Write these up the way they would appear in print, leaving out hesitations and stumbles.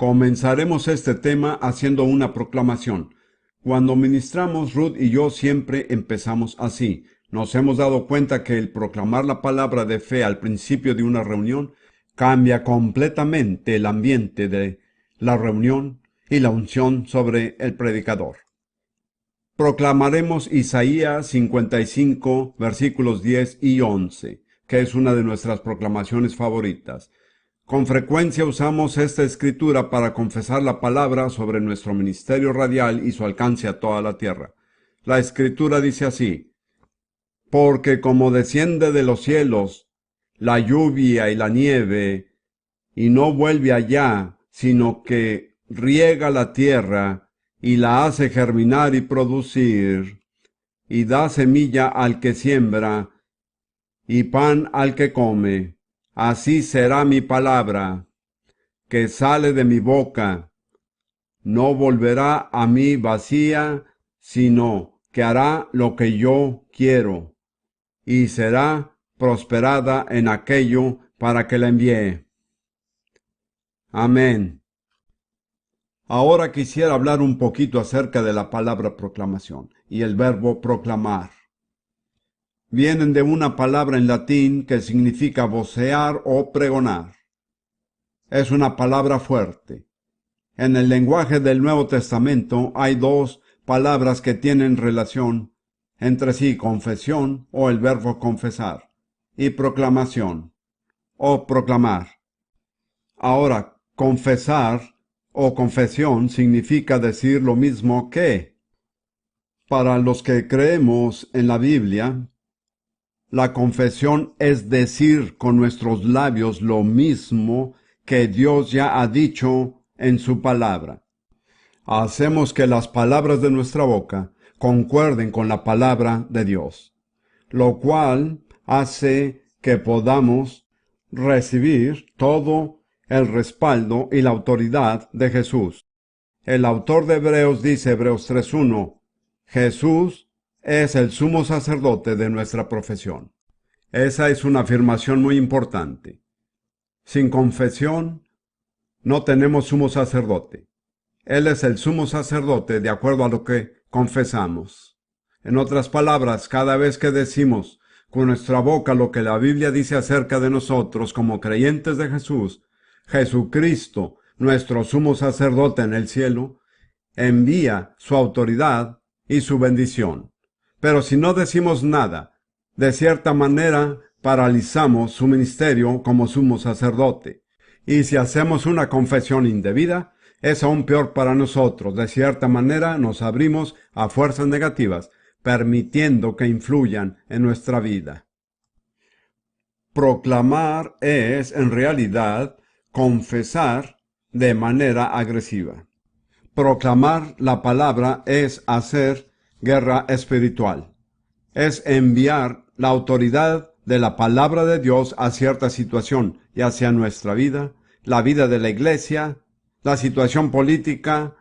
Comenzaremos este tema haciendo una proclamación. Cuando ministramos, Ruth y yo siempre empezamos así. Nos hemos dado cuenta que el proclamar la palabra de fe al principio de una reunión cambia completamente el ambiente de la reunión y la unción sobre el predicador. Proclamaremos Isaías 55, versículos 10 y 11, que es una de nuestras proclamaciones favoritas. Con frecuencia usamos esta escritura para confesar la palabra sobre nuestro ministerio radial y su alcance a toda la tierra. La escritura dice así: porque como desciende de los cielos la lluvia y la nieve, y no vuelve allá, sino que riega la tierra y la hace germinar y producir, y da semilla al que siembra y pan al que come, así será mi palabra que sale de mi boca. No volverá a mí vacía, sino que hará lo que yo quiero, y será prosperada en aquello para que la envíe. Amén. Ahora quisiera hablar un poquito acerca de la palabra proclamación y el verbo proclamar. Vienen de una palabra en latín que significa vocear o pregonar. Es una palabra fuerte. En el lenguaje del Nuevo Testamento hay dos palabras que tienen relación entre sí: confesión, o el verbo confesar, y proclamación o proclamar. Ahora, confesar o confesión significa decir lo mismo que. Para los que creemos en la Biblia, la confesión es decir con nuestros labios lo mismo que Dios ya ha dicho en su palabra. Hacemos que las palabras de nuestra boca concuerden con la palabra de Dios, lo cual hace que podamos recibir todo el respaldo y la autoridad de Jesús. El autor de Hebreos dice, Hebreos 3:1, Jesús es el sumo sacerdote de nuestra profesión. Esa es una afirmación muy importante. Sin confesión, no tenemos sumo sacerdote. Él es el sumo sacerdote de acuerdo a lo que confesamos. En otras palabras, cada vez que decimos con nuestra boca lo que la Biblia dice acerca de nosotros como creyentes de Jesús, Jesucristo, nuestro sumo sacerdote en el cielo, envía su autoridad y su bendición. Pero si no decimos nada, de cierta manera paralizamos su ministerio como sumo sacerdote. Y si hacemos una confesión indebida, es aún peor para nosotros. De cierta manera nos abrimos a fuerzas negativas, permitiendo que influyan en nuestra vida. Proclamar es, en realidad, confesar de manera agresiva. Proclamar la palabra es hacer guerra espiritual. Es enviar la autoridad de la palabra de Dios a cierta situación, ya sea nuestra vida, la vida de la iglesia, la situación política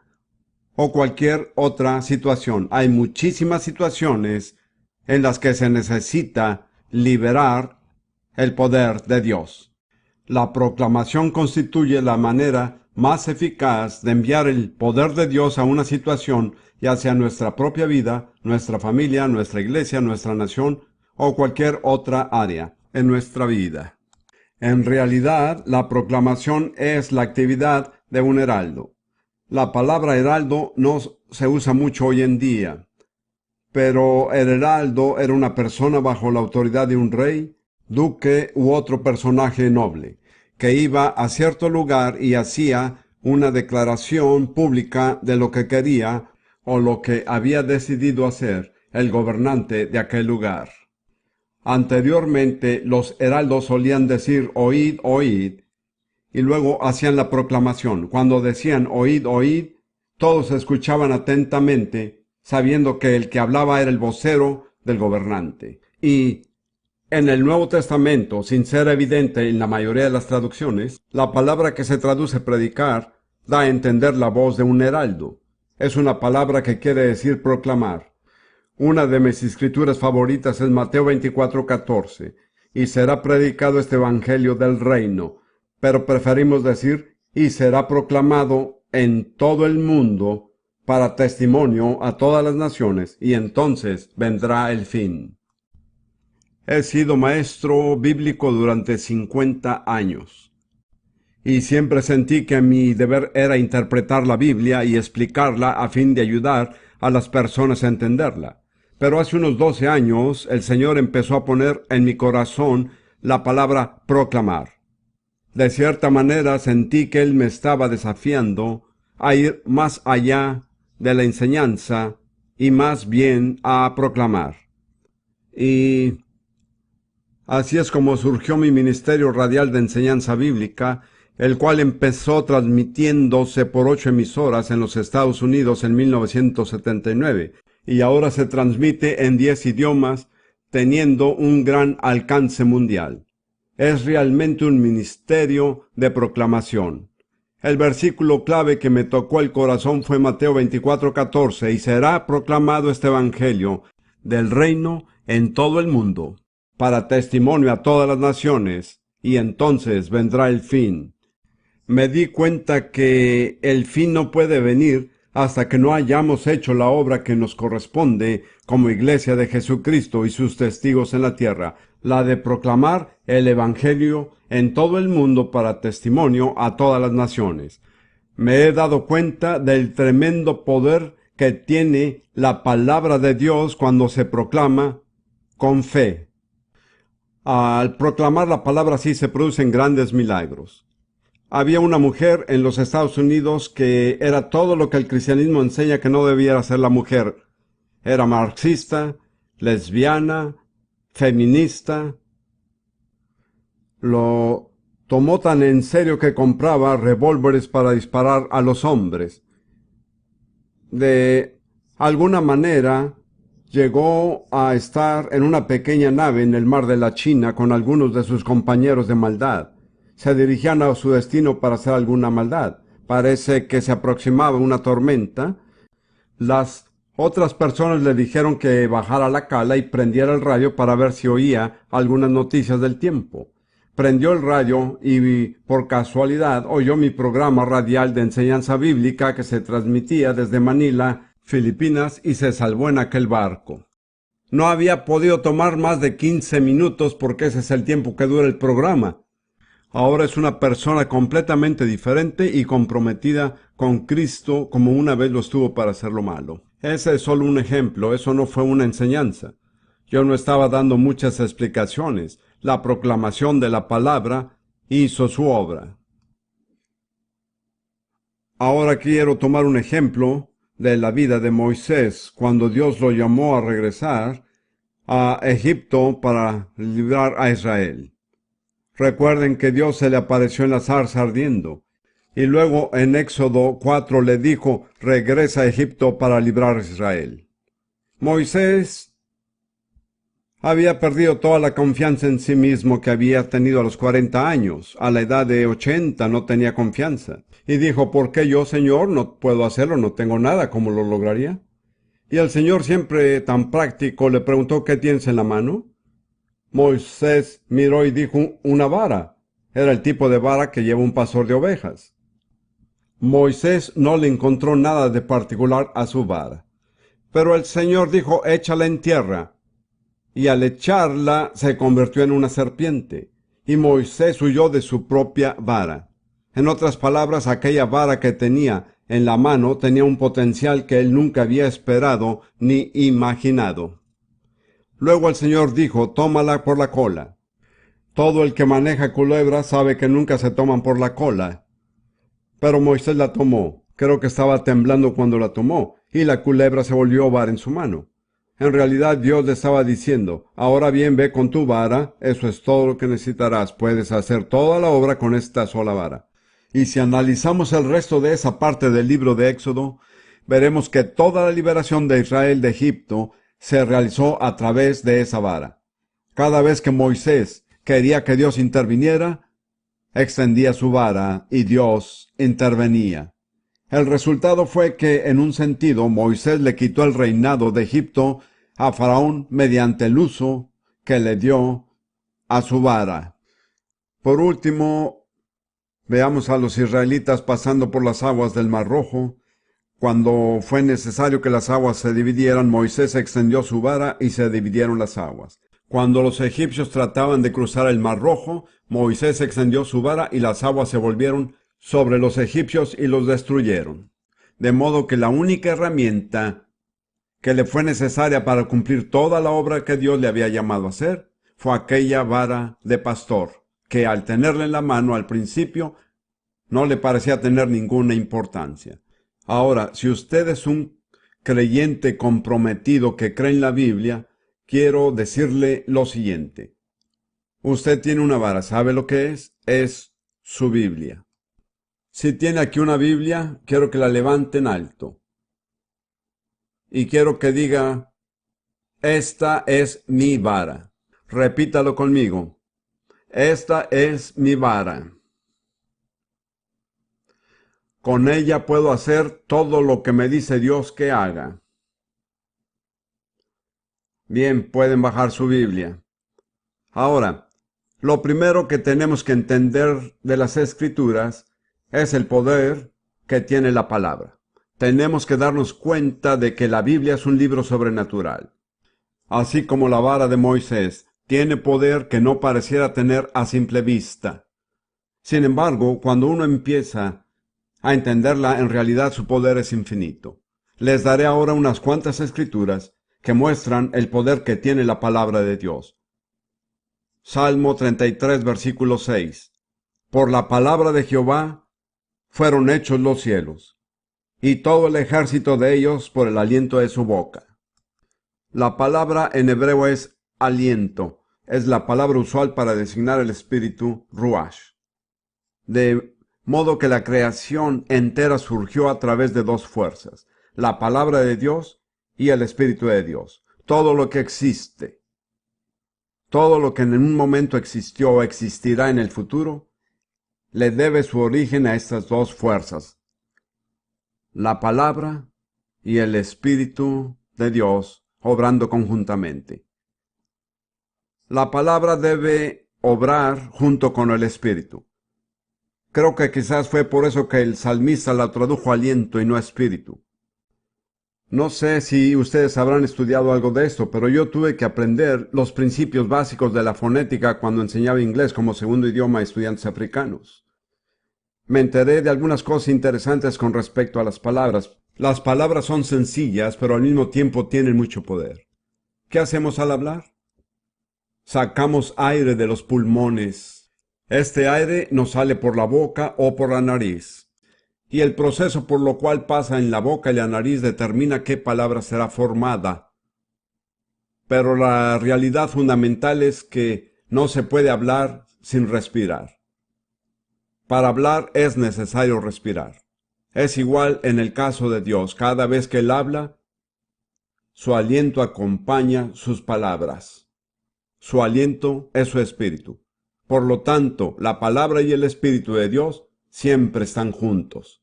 o cualquier otra situación. Hay muchísimas situaciones en las que se necesita liberar el poder de Dios. La proclamación constituye la manera más eficaz de enviar el poder de Dios a una situación, ya sea nuestra propia vida, nuestra familia, nuestra iglesia, nuestra nación o cualquier otra área en nuestra vida. En realidad, la proclamación es la actividad de un heraldo. La palabra heraldo no se usa mucho hoy en día, pero el heraldo era una persona bajo la autoridad de un rey, duque u otro personaje noble, que iba a cierto lugar y hacía una declaración pública de lo que quería o lo que había decidido hacer el gobernante de aquel lugar. Anteriormente, los heraldos solían decir oíd, oíd, y luego hacían la proclamación. Cuando decían oíd, oíd, todos escuchaban atentamente, sabiendo que el que hablaba era el vocero del gobernante. Y en el Nuevo Testamento, sin ser evidente en la mayoría de las traducciones, la palabra que se traduce predicar da a entender la voz de un heraldo. Es una palabra que quiere decir proclamar. Una de mis escrituras favoritas es Mateo 24:14. Y será predicado este evangelio del reino, pero preferimos decir y será proclamado en todo el mundo para testimonio a todas las naciones, y entonces vendrá el fin. He sido maestro bíblico durante 50 años, y siempre sentí que mi deber era interpretar la Biblia y explicarla a fin de ayudar a las personas a entenderla. Pero hace unos 12 años el Señor empezó a poner en mi corazón la palabra proclamar. De cierta manera sentí que Él me estaba desafiando a ir más allá de la enseñanza y más bien a proclamar. Y así es como surgió mi ministerio radial de enseñanza bíblica, el cual empezó transmitiéndose por 8 emisoras en los Estados Unidos en 1979 y ahora se transmite en 10 idiomas, teniendo un gran alcance mundial. Es realmente un ministerio de proclamación. El versículo clave que me tocó el corazón fue Mateo 24:14, y será proclamado este evangelio del reino en todo el mundo, para testimonio a todas las naciones, y entonces vendrá el fin. Me di cuenta que el fin no puede venir hasta que no hayamos hecho la obra que nos corresponde como Iglesia de Jesucristo y sus testigos en la tierra, la de proclamar el Evangelio en todo el mundo para testimonio a todas las naciones. Me he dado cuenta del tremendo poder que tiene la palabra de Dios cuando se proclama con fe. Al proclamar la palabra así se producen grandes milagros. Había una mujer en los Estados Unidos que era todo lo que el cristianismo enseña que no debiera ser la mujer. Era marxista, lesbiana, feminista. Lo tomó tan en serio que compraba revólveres para disparar a los hombres. De alguna manera llegó a estar en una pequeña nave en el mar de la China con algunos de sus compañeros de maldad. Se dirigían a su destino para hacer alguna maldad. Parece que se aproximaba una tormenta. Las otras personas le dijeron que bajara la cala y prendiera el radio para ver si oía algunas noticias del tiempo. Prendió el radio y por casualidad oyó mi programa radial de enseñanza bíblica que se transmitía desde Manila, Filipinas, y se salvó en aquel barco. No había podido tomar más de 15 minutos porque ese es el tiempo que dura el programa. Ahora es una persona completamente diferente y comprometida con Cristo como una vez lo estuvo para hacer lo malo. Ese es solo un ejemplo, eso no fue una enseñanza. Yo no estaba dando muchas explicaciones. La proclamación de la palabra hizo su obra. Ahora quiero tomar un ejemplo de la vida de Moisés cuando Dios lo llamó a regresar a Egipto para librar a Israel. Recuerden que Dios se le apareció en la zarza ardiendo. Y luego en Éxodo 4 le dijo, regresa a Egipto para librar a Israel. Moisés había perdido toda la confianza en sí mismo que había tenido a los 40 años. A la edad de 80 no tenía confianza. Y dijo, ¿por qué yo, Señor, no puedo hacerlo? No tengo nada, ¿cómo lo lograría? Y el Señor, siempre tan práctico, le preguntó, ¿qué tienes en la mano? Moisés miró y dijo, una vara. Era el tipo de vara que lleva un pastor de ovejas. Moisés no le encontró nada de particular a su vara. Pero el Señor dijo, échala en tierra. Y al echarla se convirtió en una serpiente. Y Moisés huyó de su propia vara. En otras palabras, aquella vara que tenía en la mano tenía un potencial que él nunca había esperado ni imaginado. Luego el Señor dijo, tómala por la cola. Todo el que maneja culebras sabe que nunca se toman por la cola. Pero Moisés la tomó. Creo que estaba temblando cuando la tomó, y la culebra se volvió ovar en su mano. En realidad Dios le estaba diciendo, ahora bien, ve con tu vara, eso es todo lo que necesitarás, puedes hacer toda la obra con esta sola vara. Y si analizamos el resto de esa parte del libro de Éxodo, veremos que toda la liberación de Israel de Egipto se realizó a través de esa vara. Cada vez que Moisés quería que Dios interviniera, extendía su vara y Dios intervenía. El resultado fue que, en un sentido, Moisés le quitó el reinado de Egipto a Faraón mediante el uso que le dio a su vara. Por último, Veamos a los israelitas pasando por las aguas del Mar Rojo. Cuando fue necesario que las aguas se dividieran, Moisés extendió su vara y se dividieron las aguas. Cuando los egipcios trataban de cruzar el Mar Rojo, Moisés extendió su vara y las aguas se volvieron sobre los egipcios y los destruyeron. De modo que la única herramienta que le fue necesaria para cumplir toda la obra que Dios le había llamado a hacer fue aquella vara de pastor, que al tenerla en la mano al principio no le parecía tener ninguna importancia. Ahora, si usted es un creyente comprometido que cree en la Biblia, quiero decirle lo siguiente. Usted tiene una vara, ¿sabe lo que es? Es su Biblia. Si tiene aquí una Biblia, quiero que la levante en alto. Y quiero que diga, esta es mi vara. Repítalo conmigo. Esta es mi vara. Con ella puedo hacer todo lo que me dice Dios que haga. Bien, pueden bajar su Biblia. Ahora, lo primero que tenemos que entender de las Escrituras es el poder que tiene la palabra. Tenemos que darnos cuenta de que la Biblia es un libro sobrenatural. Así como la vara de Moisés tiene poder que no pareciera tener a simple vista. Sin embargo, cuando uno empieza a entenderla, en realidad su poder es infinito. Les daré ahora unas cuantas escrituras que muestran el poder que tiene la palabra de Dios. Salmo 33, versículo 6. Por la palabra de Jehová fueron hechos los cielos, y todo el ejército de ellos por el aliento de su boca. La palabra en hebreo es aliento. Es la palabra usual para designar el espíritu ruach. De modo que la creación entera surgió a través de dos fuerzas, la palabra de Dios y el Espíritu de Dios. Todo lo que existe, todo lo que en un momento existió o existirá en el futuro, le debe su origen a estas dos fuerzas, la palabra y el Espíritu de Dios obrando conjuntamente. La palabra debe obrar junto con el Espíritu. Creo que quizás fue por eso que el salmista la tradujo aliento y no espíritu. No sé si ustedes habrán estudiado algo de esto, pero yo tuve que aprender los principios básicos de la fonética cuando enseñaba inglés como segundo idioma a estudiantes africanos. Me enteré de algunas cosas interesantes con respecto a las palabras. Las palabras son sencillas, pero al mismo tiempo tienen mucho poder. ¿Qué hacemos al hablar? Sacamos aire de los pulmones. Este aire nos sale por la boca o por la nariz. Y el proceso por lo cual pasa en la boca y la nariz determina qué palabra será formada. Pero la realidad fundamental es que no se puede hablar sin respirar. Para hablar es necesario respirar. Es igual en el caso de Dios. Cada vez que Él habla, su aliento acompaña sus palabras. Su aliento es su espíritu. Por lo tanto, la palabra y el Espíritu de Dios siempre están juntos.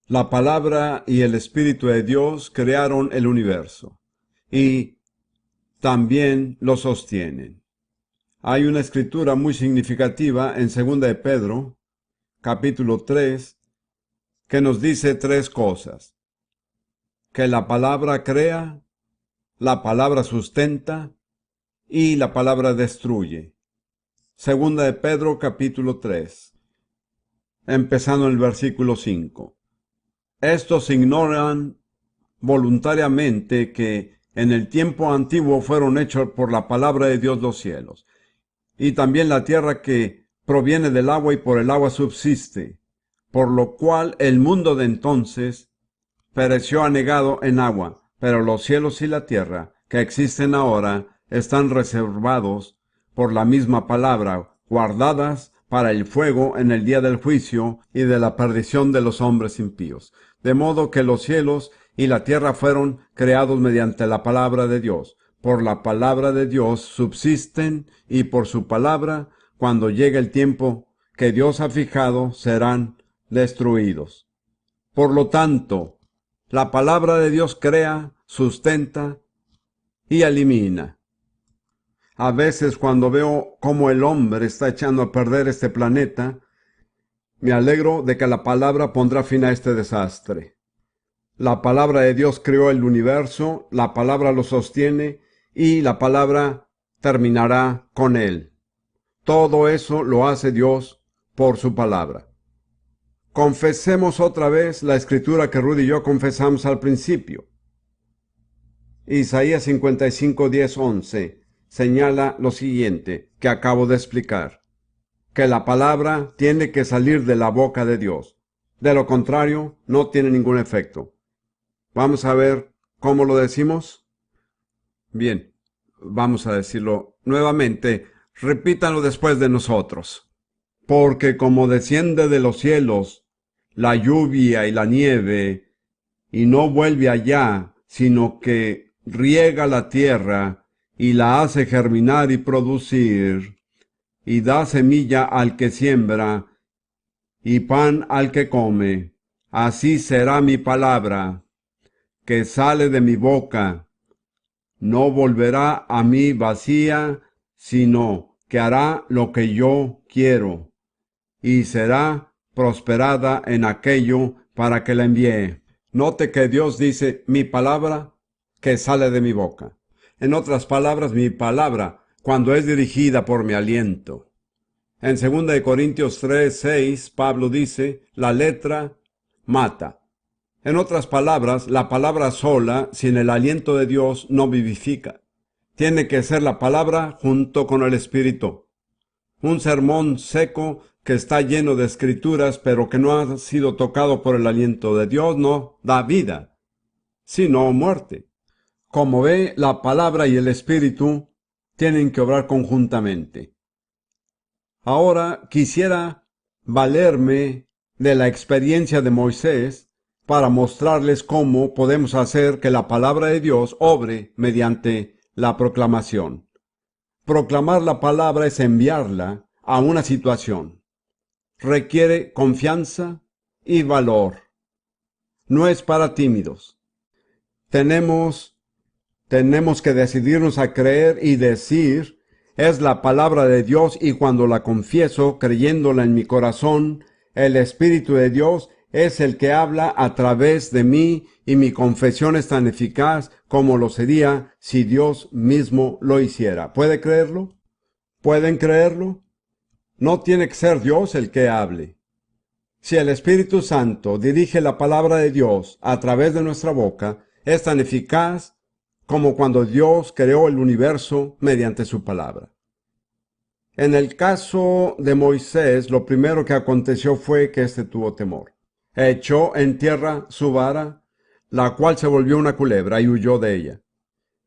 La palabra y el Espíritu de Dios crearon el universo y también lo sostienen. Hay una escritura muy significativa en 2 de Pedro, capítulo 3, que nos dice tres cosas. Que la palabra crea, la palabra sustenta y la palabra destruye. 2 de Pedro capítulo 3, empezando en el versículo 5. Estos ignoran voluntariamente que en el tiempo antiguo fueron hechos por la palabra de Dios los cielos, y también la tierra que proviene del agua y por el agua subsiste, por lo cual el mundo de entonces pereció anegado en agua, pero los cielos y la tierra que existen ahora están reservados por la misma palabra, guardadas para el fuego en el día del juicio y de la perdición de los hombres impíos. De modo que los cielos y la tierra fueron creados mediante la palabra de Dios. Por la palabra de Dios subsisten y por su palabra, cuando llegue el tiempo que Dios ha fijado, serán destruidos. Por lo tanto, la palabra de Dios crea, sustenta y elimina. A veces cuando veo cómo el hombre está echando a perder este planeta, Me alegro de que la palabra pondrá fin a este desastre. La palabra de Dios creó el universo, la palabra lo sostiene y la palabra terminará con él. Todo eso lo hace Dios por su palabra. Confesemos otra vez la escritura que Rudy y yo confesamos al principio. Isaías 55, 10, 11 señala lo siguiente que acabo de explicar, que la palabra tiene que salir de la boca de Dios. De lo contrario, no tiene ningún efecto. Vamos a ver cómo lo decimos. Bien, vamos a decirlo nuevamente. Repítanlo después de nosotros. Porque como desciende de los cielos la lluvia y la nieve, y no vuelve allá, sino que riega la tierra y la hace germinar y producir, y da semilla al que siembra, y pan al que come, así será mi palabra, que sale de mi boca. No volverá a mí vacía, sino que hará lo que yo quiero, y será prosperada en aquello para que la envíe. Note que Dios dice, mi palabra que sale de mi boca. En otras palabras, mi palabra, cuando es dirigida por mi aliento. En 2 Corintios 3, 6, Pablo dice, la letra mata. En otras palabras, la palabra sola, sin el aliento de Dios, no vivifica. Tiene que ser la palabra junto con el Espíritu. Un sermón seco que está lleno de escrituras, pero que no ha sido tocado por el aliento de Dios, no da vida, sino muerte. Como ve, la palabra y el Espíritu tienen que obrar conjuntamente. Ahora quisiera valerme de la experiencia de Moisés para mostrarles cómo podemos hacer que la palabra de Dios obre mediante la proclamación. Proclamar la palabra es enviarla a una situación. Requiere confianza y valor. No es para tímidos. Tenemos que decidirnos a creer y decir, es la palabra de Dios, y cuando la confieso, creyéndola en mi corazón, el Espíritu de Dios es el que habla a través de mí, y mi confesión es tan eficaz como lo sería si Dios mismo lo hiciera. ¿Puede creerlo? ¿Pueden creerlo? No tiene que ser Dios el que hable. Si el Espíritu Santo dirige la palabra de Dios a través de nuestra boca, es tan eficaz como cuando Dios creó el universo mediante su palabra. En el caso de Moisés, lo primero que aconteció fue que éste tuvo temor. Echó en tierra su vara, la cual se volvió una culebra, y huyó de ella.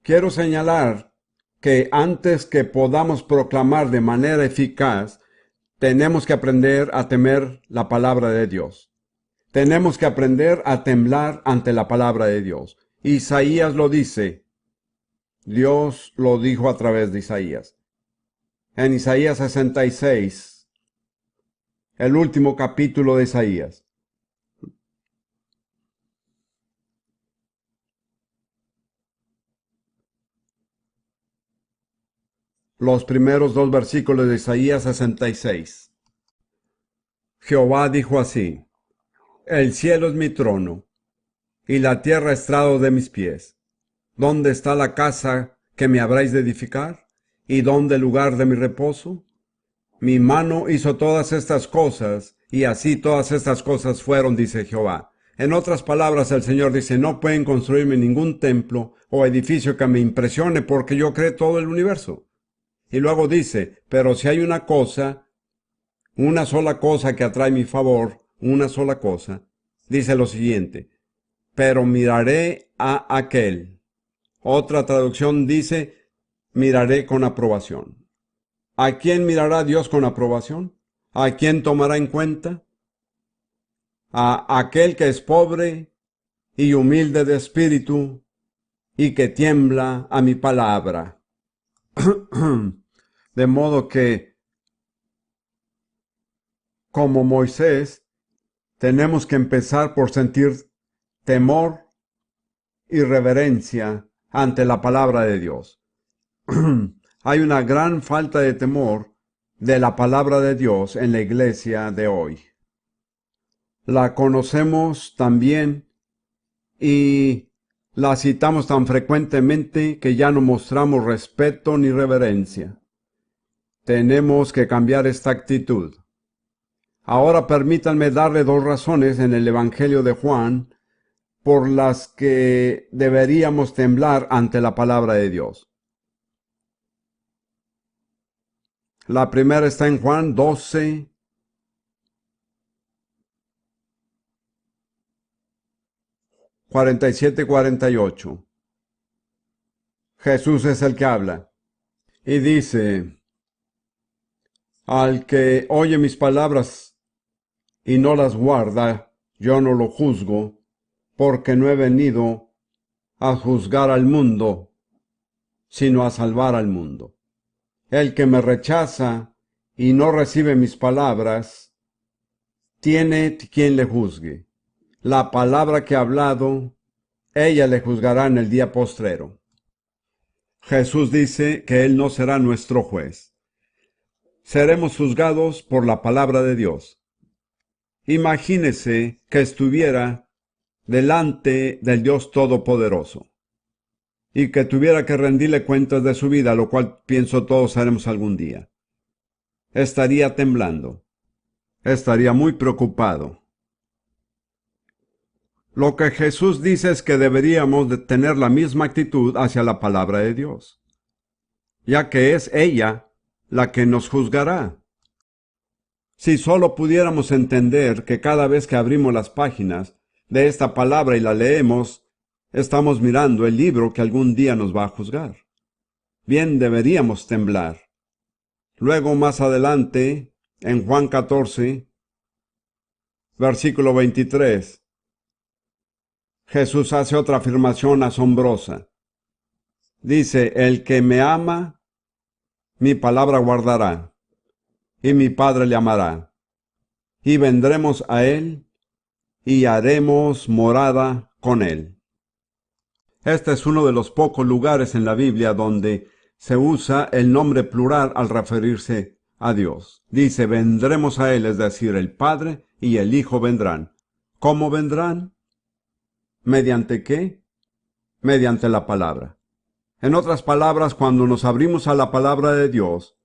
Quiero señalar que antes que podamos proclamar de manera eficaz, tenemos que aprender a temer la palabra de Dios. Tenemos que aprender a temblar ante la palabra de Dios. Isaías lo dice. Dios lo dijo a través de Isaías. En Isaías 66, el último capítulo de Isaías. Los primeros dos versículos de Isaías 66. Jehová dijo así: el cielo es mi trono, y la tierra estrado de mis pies. ¿Dónde está la casa que me habráis de edificar? ¿Y dónde el lugar de mi reposo? Mi mano hizo todas estas cosas, y así todas estas cosas fueron, dice Jehová. En otras palabras, el Señor dice, no pueden construirme ningún templo o edificio que me impresione, porque yo creé todo el universo. Y luego dice, pero si hay una sola cosa que atrae mi favor, una sola cosa, dice lo siguiente, pero miraré a aquel. Otra traducción dice, miraré con aprobación. ¿A quién mirará Dios con aprobación? ¿A quién tomará en cuenta? A aquel que es pobre y humilde de espíritu y que tiembla a mi palabra. De modo que, como Moisés, tenemos que empezar por sentir temor y reverencia ante la palabra de Dios. Hay una gran falta de temor de la palabra de Dios en la iglesia de hoy. La conocemos tan bien y la citamos tan frecuentemente que ya no mostramos respeto ni reverencia. Tenemos que cambiar esta actitud. Ahora permítanme darle dos razones en el Evangelio de Juan por las que deberíamos temblar ante la palabra de Dios. La primera está en Juan 12, 47, 48. Jesús es el que habla y dice: al que oye mis palabras y no las guarda, yo no lo juzgo, porque no he venido a juzgar al mundo, sino a salvar al mundo. El que me rechaza y no recibe mis palabras, tiene quien le juzgue. La palabra que ha hablado, ella le juzgará en el día postrero. Jesús dice que Él no será nuestro juez. Seremos juzgados por la palabra de Dios. Imagínese que estuviera delante del Dios Todopoderoso y que tuviera que rendirle cuentas de su vida, lo cual pienso todos haremos algún día. Estaría temblando, estaría muy preocupado. Lo que Jesús dice es que deberíamos de tener la misma actitud hacia la palabra de Dios, ya que es ella la que nos juzgará. Si solo pudiéramos entender que cada vez que abrimos las páginas de esta palabra y la leemos, estamos mirando el libro que algún día nos va a juzgar. Bien, deberíamos temblar. Luego, más adelante, en Juan 14, versículo 23, Jesús hace otra afirmación asombrosa. Dice: el que me ama, mi palabra guardará, y mi Padre le amará, y vendremos a él, y haremos morada con él. Este es uno de los pocos lugares en la Biblia donde se usa el nombre plural al referirse a Dios. Dice: vendremos a él, es decir, el Padre y el Hijo vendrán. ¿Cómo vendrán? ¿Mediante qué? Mediante la palabra. En otras palabras, cuando nos abrimos a la palabra de Dios,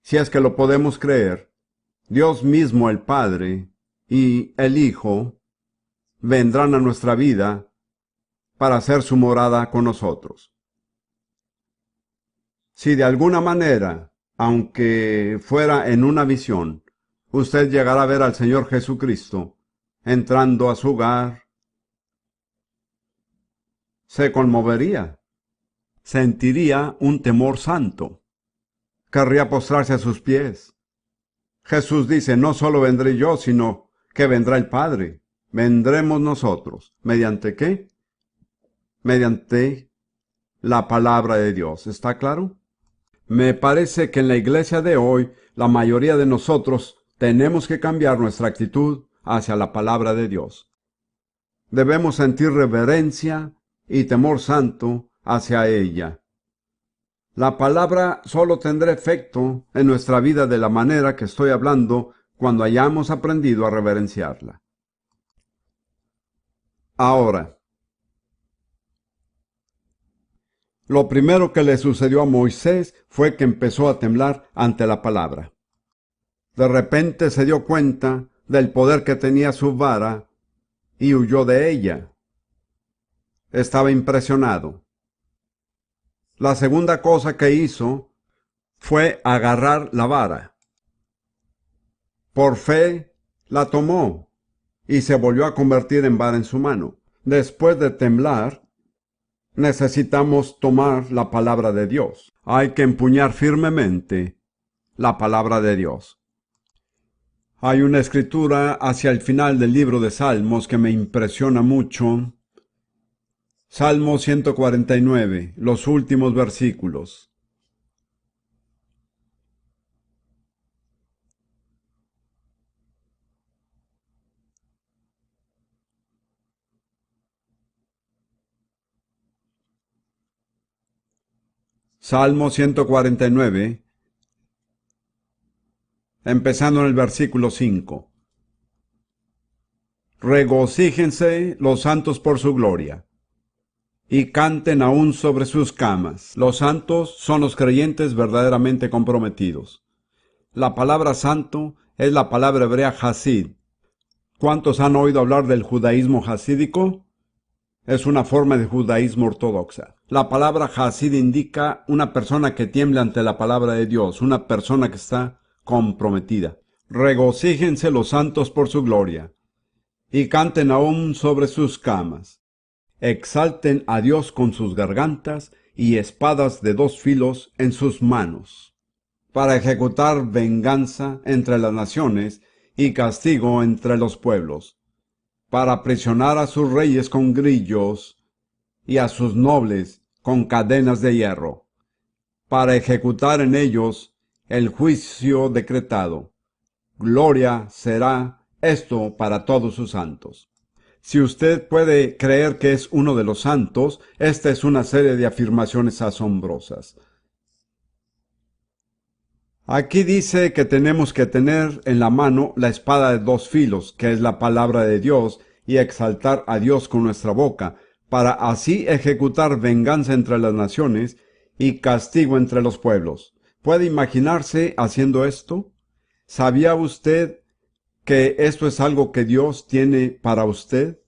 si es que lo podemos creer, Dios mismo, el Padre y el Hijo, vendrán a nuestra vida para hacer su morada con nosotros. Si de alguna manera, aunque fuera en una visión, usted llegara a ver al Señor Jesucristo entrando a su hogar, se conmovería, sentiría un temor santo, querría postrarse a sus pies. Jesús dice: no solo vendré yo, sino que vendrá el Padre. Vendremos nosotros. ¿Mediante qué? Mediante la palabra de Dios. ¿Está claro? Me parece que en la iglesia de hoy, la mayoría de nosotros tenemos que cambiar nuestra actitud hacia la palabra de Dios. Debemos sentir reverencia y temor santo hacia ella. La palabra solo tendrá efecto en nuestra vida de la manera que estoy hablando cuando hayamos aprendido a reverenciarla. Ahora, lo primero que le sucedió a Moisés fue que empezó a temblar ante la palabra. De repente se dio cuenta del poder que tenía su vara y huyó de ella. Estaba impresionado. La segunda cosa que hizo fue agarrar la vara. Por fe la tomó y se volvió a convertir en vara en su mano. Después de temblar, necesitamos tomar la palabra de Dios. Hay que empuñar firmemente la palabra de Dios. Hay una escritura hacia el final del libro de Salmos que me impresiona mucho. Salmo 149, los últimos versículos. Salmo 149, empezando en el versículo 5. Regocíjense los santos por su gloria, y canten aún sobre sus camas. Los santos son los creyentes verdaderamente comprometidos. La palabra santo es la palabra hebrea hasid. ¿Cuántos han oído hablar del judaísmo hasídico? Es una forma de judaísmo ortodoxa. La palabra hasid indica una persona que tiembla ante la palabra de Dios, una persona que está comprometida. Regocíjense los santos por su gloria, y canten aún sobre sus camas. Exalten a Dios con sus gargantas y espadas de dos filos en sus manos, para ejecutar venganza entre las naciones y castigo entre los pueblos, para aprisionar a sus reyes con grillos y a sus nobles con cadenas de hierro, para ejecutar en ellos el juicio decretado. Gloria será esto para todos sus santos. Si usted puede creer que es uno de los santos, esta es una serie de afirmaciones asombrosas. Aquí dice que tenemos que tener en la mano la espada de dos filos, que es la palabra de Dios, y exaltar a Dios con nuestra boca, para así ejecutar venganza entre las naciones y castigo entre los pueblos. ¿Puede imaginarse haciendo esto? ¿Sabía usted que esto es algo que Dios tiene para usted?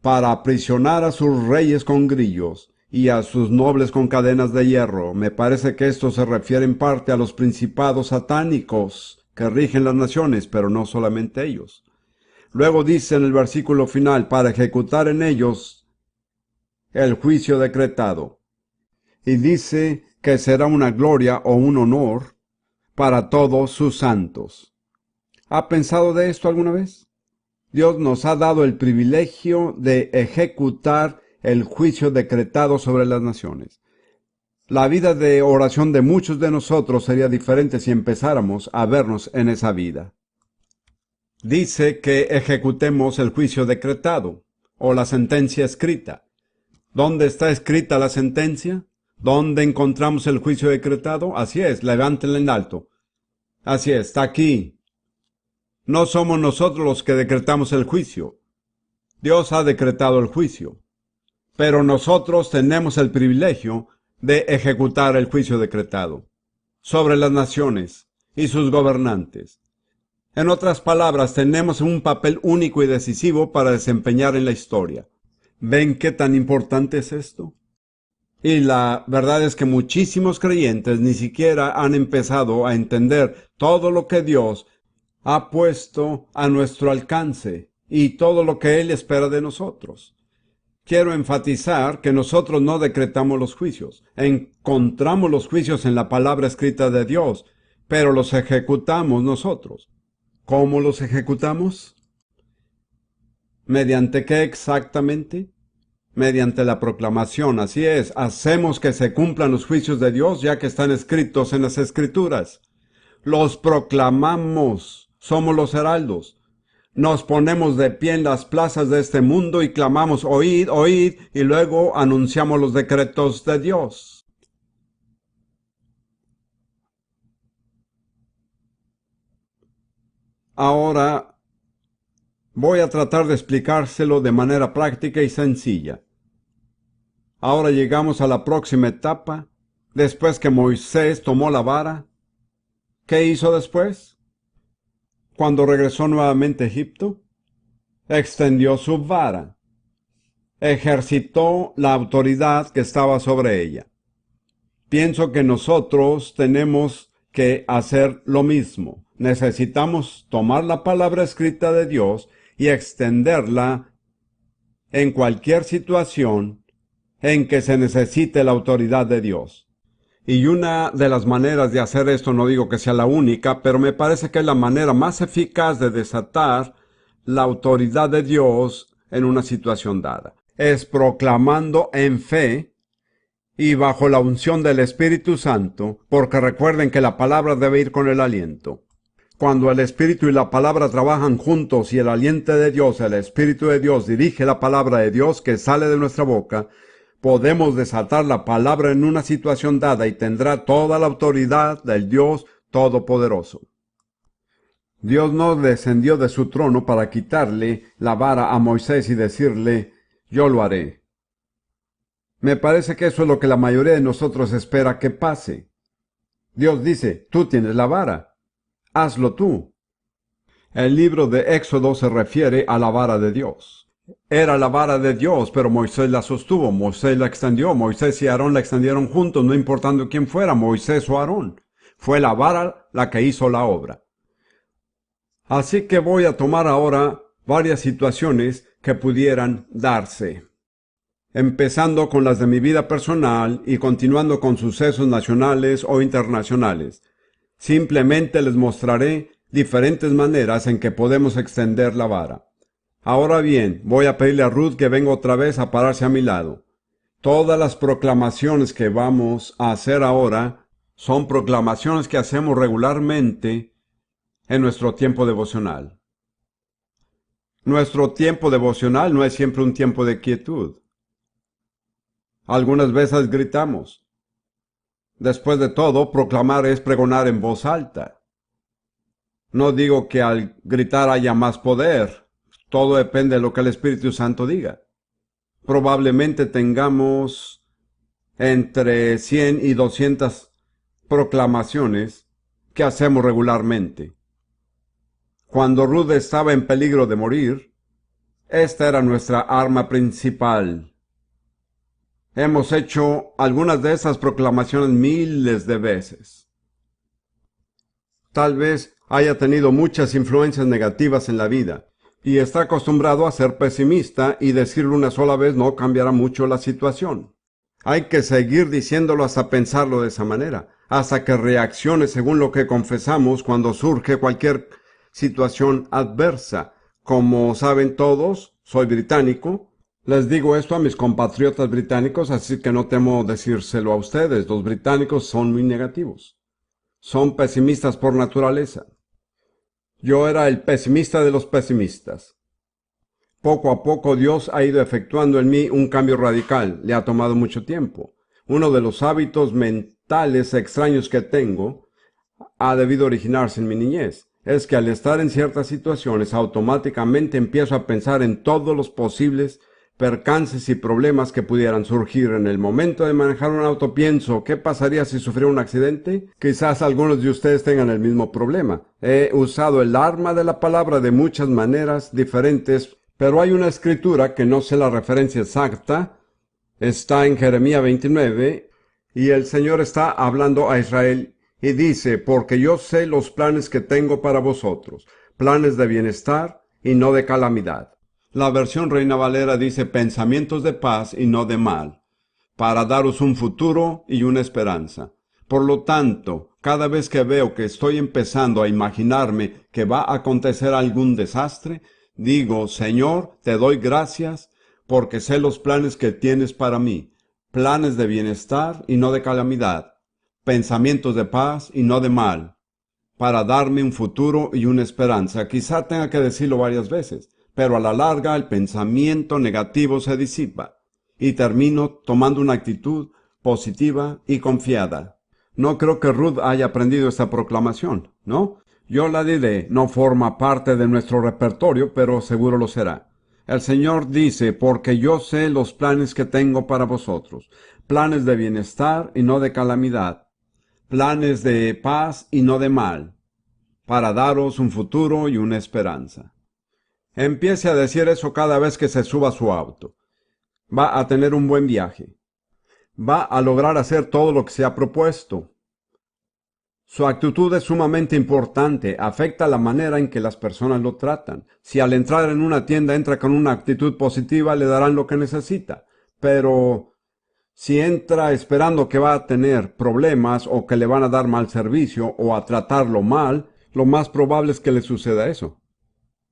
Para aprisionar a sus reyes con grillos y a sus nobles con cadenas de hierro. Me parece que esto se refiere en parte a los principados satánicos que rigen las naciones, pero no solamente ellos. Luego dice en el versículo final, para ejecutar en ellos el juicio decretado. Y dice que será una gloria o un honor para todos sus santos. ¿Ha pensado de esto alguna vez? Dios nos ha dado el privilegio de ejecutar el juicio decretado sobre las naciones. La vida de oración de muchos de nosotros sería diferente si empezáramos a vernos en esa vida. Dice que ejecutemos el juicio decretado o la sentencia escrita. ¿Dónde está escrita la sentencia? ¿Dónde encontramos el juicio decretado? Así es, levántenla en alto. Así es, está aquí. No somos nosotros los que decretamos el juicio. Dios ha decretado el juicio. Pero nosotros tenemos el privilegio de ejecutar el juicio decretado sobre las naciones y sus gobernantes. En otras palabras, tenemos un papel único y decisivo para desempeñar en la historia. ¿Ven qué tan importante es esto? Y la verdad es que muchísimos creyentes ni siquiera han empezado a entender todo lo que Dios ha puesto a nuestro alcance y todo lo que Él espera de nosotros. Quiero enfatizar que nosotros no decretamos los juicios. Encontramos los juicios en la palabra escrita de Dios, pero los ejecutamos nosotros. ¿Cómo los ejecutamos? ¿Mediante qué exactamente? Mediante la proclamación, así es. Hacemos que se cumplan los juicios de Dios ya que están escritos en las Escrituras. Los proclamamos. Somos los heraldos. Nos ponemos de pie en las plazas de este mundo y clamamos, oíd, oíd, y luego anunciamos los decretos de Dios. Ahora voy a tratar de explicárselo de manera práctica y sencilla. Ahora llegamos a la próxima etapa. Después que Moisés tomó la vara, ¿qué hizo después? Cuando regresó nuevamente a Egipto, extendió su vara, ejercitó la autoridad que estaba sobre ella. Pienso que nosotros tenemos que hacer lo mismo. Necesitamos tomar la palabra escrita de Dios y extenderla en cualquier situación en que se necesite la autoridad de Dios. Y una de las maneras de hacer esto, no digo que sea la única, pero me parece que es la manera más eficaz de desatar la autoridad de Dios en una situación dada. Es proclamando en fe y bajo la unción del Espíritu Santo, porque recuerden que la palabra debe ir con el aliento. Cuando el Espíritu y la palabra trabajan juntos y el aliento de Dios, el Espíritu de Dios dirige la palabra de Dios que sale de nuestra boca, podemos desatar la palabra en una situación dada y tendrá toda la autoridad del Dios Todopoderoso. Dios no descendió de su trono para quitarle la vara a Moisés y decirle, yo lo haré. Me parece que eso es lo que la mayoría de nosotros espera que pase. Dios dice, tú tienes la vara, hazlo tú. El libro de Éxodo se refiere a la vara de Dios. Era la vara de Dios, pero Moisés la sostuvo, Moisés la extendió, Moisés y Aarón la extendieron juntos, no importando quién fuera, Moisés o Aarón. Fue la vara la que hizo la obra. Así que voy a tomar ahora varias situaciones que pudieran darse, empezando con las de mi vida personal y continuando con sucesos nacionales o internacionales. Simplemente les mostraré diferentes maneras en que podemos extender la vara. Ahora bien, voy a pedirle a Ruth que venga otra vez a pararse a mi lado. Todas las proclamaciones que vamos a hacer ahora son proclamaciones que hacemos regularmente en nuestro tiempo devocional. Nuestro tiempo devocional no es siempre un tiempo de quietud. Algunas veces gritamos. Después de todo, proclamar es pregonar en voz alta. No digo que al gritar haya más poder. Todo depende de lo que el Espíritu Santo diga. Probablemente tengamos entre 100 y 200 proclamaciones que hacemos regularmente. Cuando Ruth estaba en peligro de morir, esta era nuestra arma principal. Hemos hecho algunas de esas proclamaciones miles de veces. Tal vez haya tenido muchas influencias negativas en la vida y está acostumbrado a ser pesimista y decirlo una sola vez no cambiará mucho la situación. Hay que seguir diciéndolo hasta pensarlo de esa manera, hasta que reaccione según lo que confesamos cuando surge cualquier situación adversa. Como saben todos, soy británico. Les digo esto a mis compatriotas británicos, así que no temo decírselo a ustedes. Los británicos son muy negativos. Son pesimistas por naturaleza. Yo era el pesimista de los pesimistas. Poco a poco Dios ha ido efectuando en mí un cambio radical. Le ha tomado mucho tiempo. Uno de los hábitos mentales extraños que tengo ha debido originarse en mi niñez. Es que al estar en ciertas situaciones automáticamente empiezo a pensar en todos los posibles percances y problemas que pudieran surgir. En el momento de manejar un auto pienso, ¿qué pasaría si sufriera un accidente? Quizás algunos de ustedes tengan el mismo problema. He usado el arma de la palabra de muchas maneras diferentes, pero hay una escritura que no sé la referencia exacta. Está en Jeremías 29 y el Señor está hablando a Israel y dice, porque yo sé los planes que tengo para vosotros, planes de bienestar y no de calamidad. La versión Reina Valera dice pensamientos de paz y no de mal, para daros un futuro y una esperanza. Por lo tanto, cada vez que veo que estoy empezando a imaginarme que va a acontecer algún desastre, digo, Señor, te doy gracias porque sé los planes que tienes para mí, planes de bienestar y no de calamidad, pensamientos de paz y no de mal, para darme un futuro y una esperanza. Quizá tenga que decirlo varias veces, pero a la larga el pensamiento negativo se disipa y termino tomando una actitud positiva y confiada. No creo que Ruth haya aprendido esta proclamación, ¿no? Yo la diré, no forma parte de nuestro repertorio, pero seguro lo será. El Señor dice, porque yo sé los planes que tengo para vosotros, planes de bienestar y no de calamidad, planes de paz y no de mal, para daros un futuro y una esperanza. Empiece a decir eso cada vez que se suba a su auto. Va a tener un buen viaje. Va a lograr hacer todo lo que se ha propuesto. Su actitud es sumamente importante, afecta la manera en que las personas lo tratan. Si al entrar en una tienda entra con una actitud positiva, le darán lo que necesita. Pero si entra esperando que va a tener problemas o que le van a dar mal servicio o a tratarlo mal, lo más probable es que le suceda eso.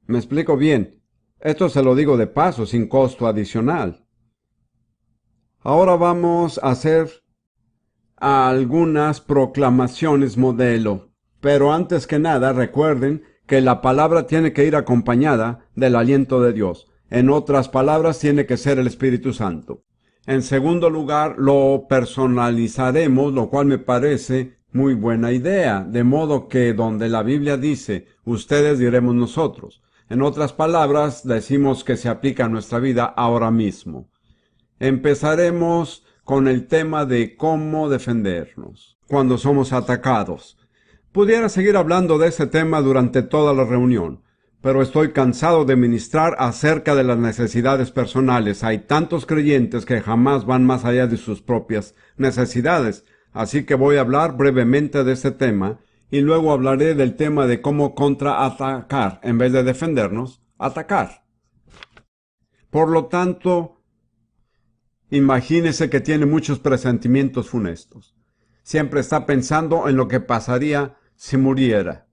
¿Me explico bien? Esto se lo digo de paso, sin costo adicional. Ahora vamos a hacer algunas proclamaciones modelo. Pero antes que nada, recuerden que la palabra tiene que ir acompañada del aliento de Dios. En otras palabras, tiene que ser el Espíritu Santo. En segundo lugar, lo personalizaremos, lo cual me parece Muy buena idea, de modo que donde la Biblia dice, ustedes diremos nosotros. En otras palabras, decimos que se aplica a nuestra vida ahora mismo. Empezaremos con el tema de cómo defendernos cuando somos atacados. Pudiera seguir hablando de ese tema durante toda la reunión, pero estoy cansado de ministrar acerca de las necesidades personales. Hay tantos creyentes que jamás van más allá de sus propias necesidades, así que voy a hablar brevemente de este tema y luego hablaré del tema de cómo contraatacar en vez de defendernos, atacar. Por lo tanto, imagínese que tiene muchos presentimientos funestos. Siempre está pensando en lo que pasaría si muriera.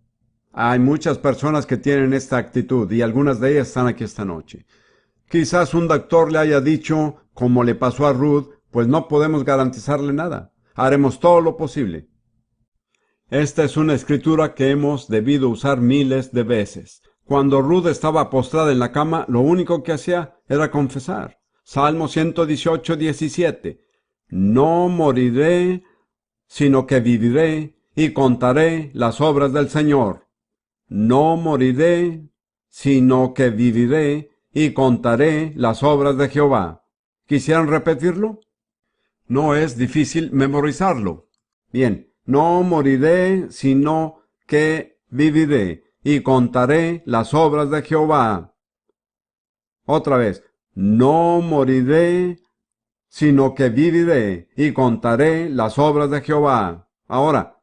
Hay muchas personas que tienen esta actitud y algunas de ellas están aquí esta noche. Quizás un doctor le haya dicho, como le pasó a Ruth, pues no podemos garantizarle nada. Haremos todo lo posible. Esta es una escritura que hemos debido usar miles de veces. Cuando Ruth estaba postrada en la cama, lo único que hacía era confesar. Salmo 118, 17. No moriré, sino que viviré y contaré las obras del Señor. No moriré, sino que viviré y contaré las obras de Jehová. ¿Quisieran repetirlo? No es difícil memorizarlo. Bien, no moriré, sino que viviré y contaré las obras de Jehová. Otra vez, no moriré, sino que viviré y contaré las obras de Jehová. Ahora,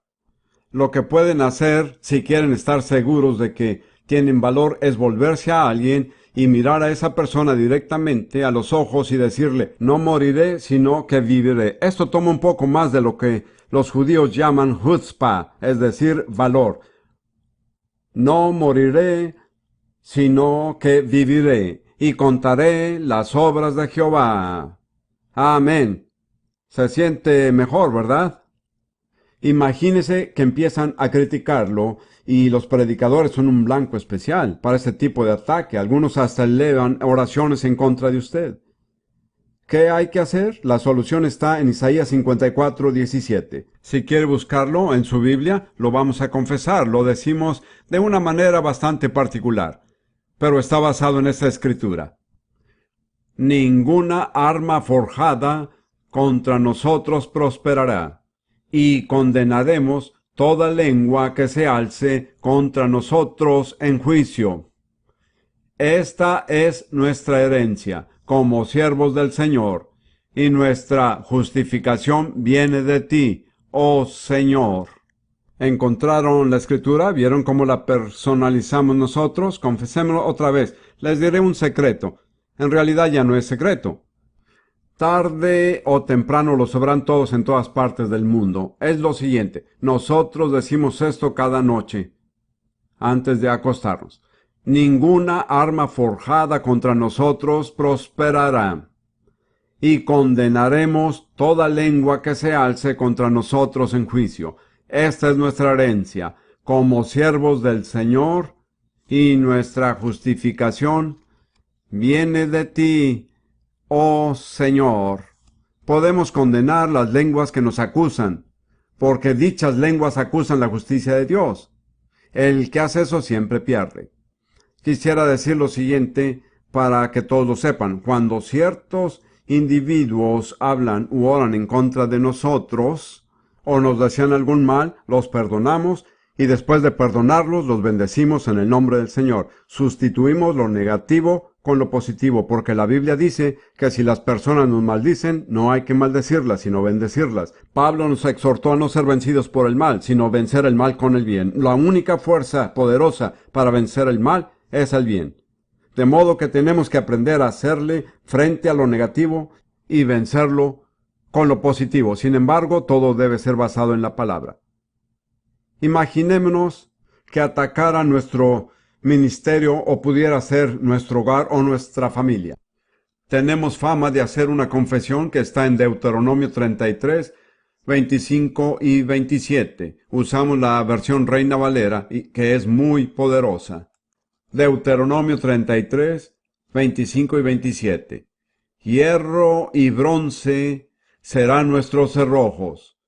lo que pueden hacer si quieren estar seguros de que tienen valor es volverse a alguien y mirar a esa persona directamente a los ojos y decirle, no moriré, sino que viviré. Esto toma un poco más de lo que los judíos llaman chutzpah, es decir, valor. No moriré, sino que viviré y contaré las obras de Jehová. Amén. Se siente mejor, ¿verdad? Imagínese que empiezan a criticarlo y los predicadores son un blanco especial para ese tipo de ataque. Algunos hasta elevan oraciones en contra de usted. ¿Qué hay que hacer? La solución está en Isaías 54, 17. Si quiere buscarlo en su Biblia, lo vamos a confesar. Lo decimos de una manera bastante particular, pero está basado en esta escritura. Ninguna arma forjada contra nosotros prosperará, y condenaremos toda lengua que se alce contra nosotros en juicio. Esta es nuestra herencia como siervos del Señor, y nuestra justificación viene de ti, oh Señor. ¿Encontraron la escritura? ¿Vieron cómo la personalizamos nosotros? Confesémoslo otra vez. Les diré un secreto. En realidad ya no es secreto. Tarde o temprano lo sabrán todos en todas partes del mundo. Es lo siguiente. Nosotros decimos esto cada noche, antes de acostarnos. Ninguna arma forjada contra nosotros prosperará. Y condenaremos toda lengua que se alce contra nosotros en juicio. Esta es nuestra herencia, como siervos del Señor, y nuestra justificación viene de ti, oh Señor. Podemos condenar las lenguas que nos acusan, porque dichas lenguas acusan la justicia de Dios. El que hace eso siempre pierde. Quisiera decir lo siguiente para que todos lo sepan. Cuando ciertos individuos hablan u oran en contra de nosotros, o nos desean algún mal, los perdonamos, y después de perdonarlos, los bendecimos en el nombre del Señor. Sustituimos lo negativo con lo positivo, porque la Biblia dice que si las personas nos maldicen, no hay que maldecirlas, sino bendecirlas. Pablo nos exhortó a no ser vencidos por el mal, sino vencer el mal con el bien. La única fuerza poderosa para vencer el mal es el bien. De modo que tenemos que aprender a hacerle frente a lo negativo y vencerlo con lo positivo. Sin embargo, todo debe ser basado en la palabra. Imaginémonos que atacara nuestro ministerio o pudiera ser nuestro hogar o nuestra familia. Tenemos fama de hacer una confesión que está en Deuteronomio 33, 25 y 27. Usamos la versión Reina Valera, que es muy poderosa. Deuteronomio 33, 25 y 27. Hierro y bronce serán nuestros cerrojos,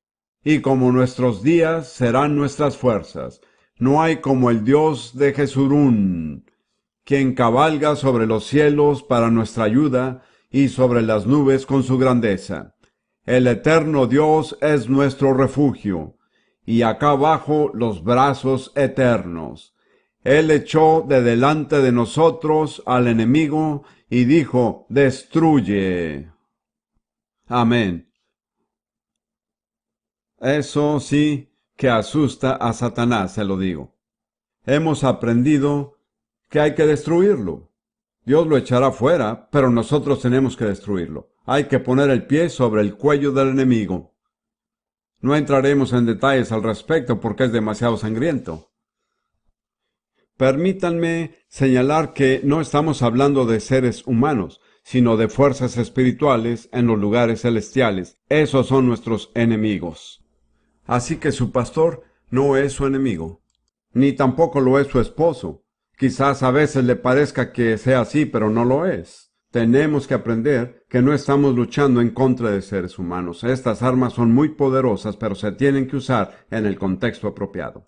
y como nuestros días serán nuestras fuerzas. No hay como el Dios de Jesurún, quien cabalga sobre los cielos para nuestra ayuda y sobre las nubes con su grandeza. El eterno Dios es nuestro refugio, y acá abajo los brazos eternos. Él echó de delante de nosotros al enemigo y dijo, destruye. Amén. Eso sí que asusta a Satanás, se lo digo. Hemos aprendido que hay que destruirlo. Dios lo echará fuera, pero nosotros tenemos que destruirlo. Hay que poner el pie sobre el cuello del enemigo. No entraremos en detalles al respecto porque es demasiado sangriento. Permítanme señalar que no estamos hablando de seres humanos, sino de fuerzas espirituales en los lugares celestiales. Esos son nuestros enemigos. Así que su pastor no es su enemigo, ni tampoco lo es su esposo. Quizás a veces le parezca que sea así, pero no lo es. Tenemos que aprender que no estamos luchando en contra de seres humanos. Estas armas son muy poderosas, pero se tienen que usar en el contexto apropiado.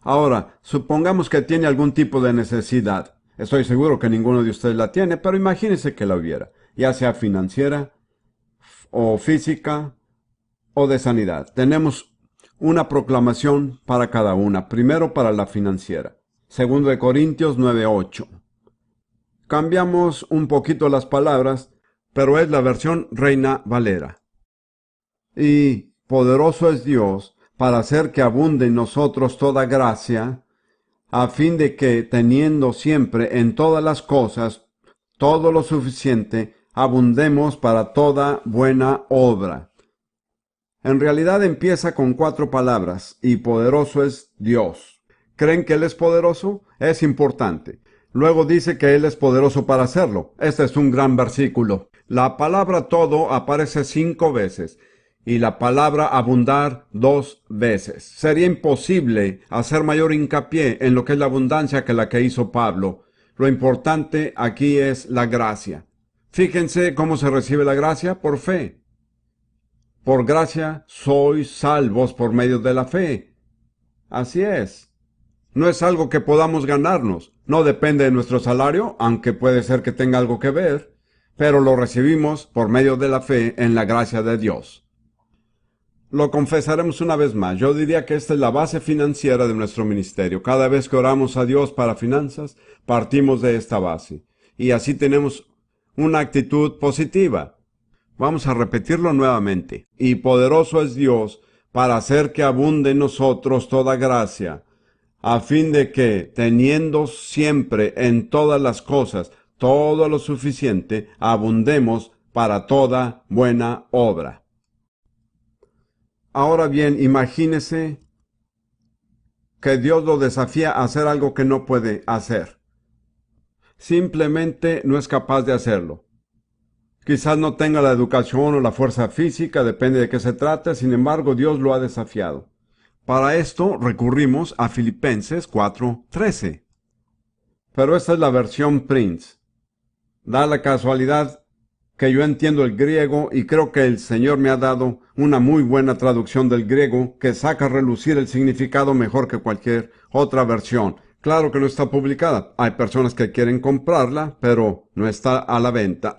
Ahora, supongamos que tiene algún tipo de necesidad. Estoy seguro que ninguno de ustedes la tiene, pero imagínese que la hubiera, ya sea financiera, o física, o de sanidad. Tenemos una proclamación para cada una. Primero para la financiera. Segundo de Corintios 9:8. Cambiamos un poquito las palabras, pero es la versión Reina Valera. Y poderoso es Dios para hacer que abunde en nosotros toda gracia, a fin de que, teniendo siempre en todas las cosas todo lo suficiente, abundemos para toda buena obra. En realidad empieza con 4 palabras, y poderoso es Dios. ¿Creen que Él es poderoso? Es importante. Luego dice que Él es poderoso para hacerlo. Este es un gran versículo. La palabra todo aparece 5 veces, y la palabra abundar 2 veces. Sería imposible hacer mayor hincapié en lo que es la abundancia que la que hizo Pablo. Lo importante aquí es la gracia. Fíjense cómo se recibe la gracia: por fe. Por gracia sois salvos por medio de la fe. Así es. No es algo que podamos ganarnos. No depende de nuestro salario, aunque puede ser que tenga algo que ver, pero lo recibimos por medio de la fe en la gracia de Dios. Lo confesaremos una vez más. Yo diría que esta es la base financiera de nuestro ministerio. Cada vez que oramos a Dios para finanzas, partimos de esta base. Y así tenemos una actitud positiva. Vamos a repetirlo nuevamente. Y poderoso es Dios para hacer que abunde en nosotros toda gracia, a fin de que, teniendo siempre en todas las cosas todo lo suficiente, abundemos para toda buena obra. Ahora bien, imagínese que Dios lo desafía a hacer algo que no puede hacer. Simplemente no es capaz de hacerlo. Quizás no tenga la educación o la fuerza física, depende de qué se trate, sin embargo Dios lo ha desafiado. Para esto recurrimos a Filipenses 4:13. Pero esta es la versión Prince. Da la casualidad que yo entiendo el griego y creo que el Señor me ha dado una muy buena traducción del griego que saca a relucir el significado mejor que cualquier otra versión. Claro que no está publicada. Hay personas que quieren comprarla, pero no está a la venta.